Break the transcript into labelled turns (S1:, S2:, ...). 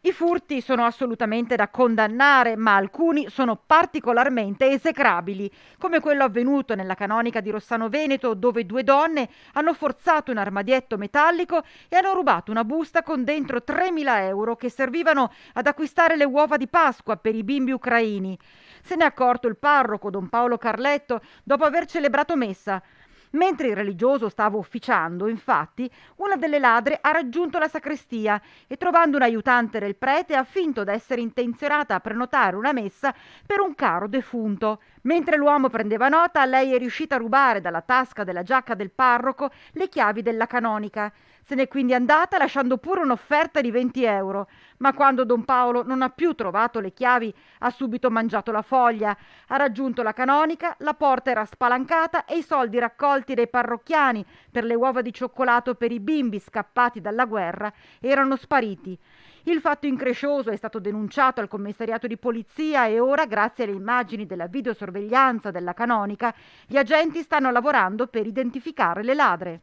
S1: I furti sono assolutamente da condannare, ma alcuni sono particolarmente esecrabili, come quello avvenuto nella canonica di Rossano Veneto, dove due donne hanno forzato un armadietto metallico e hanno rubato una busta con dentro 3.000 euro che servivano ad acquistare le uova di Pasqua per i bimbi ucraini. Se n'è accorto il parroco, don Paolo Carletto, dopo aver celebrato messa. Mentre il religioso stava ufficiando, infatti, una delle ladre ha raggiunto la sacrestia e, trovando un aiutante del prete, ha finto d'essere intenzionata a prenotare una messa per un caro defunto. Mentre l'uomo prendeva nota, lei è riuscita a rubare dalla tasca della giacca del parroco le chiavi della canonica. Se n'è quindi andata lasciando pure un'offerta di 20 euro, ma quando don Paolo non ha più trovato le chiavi ha subito mangiato la foglia. Ha raggiunto la canonica, la porta era spalancata e i soldi raccolti dai parrocchiani per le uova di cioccolato per i bimbi scappati dalla guerra erano spariti. Il fatto increscioso è stato denunciato al commissariato di polizia e ora, grazie alle immagini della videosorveglianza della canonica, gli agenti stanno lavorando per identificare le ladre.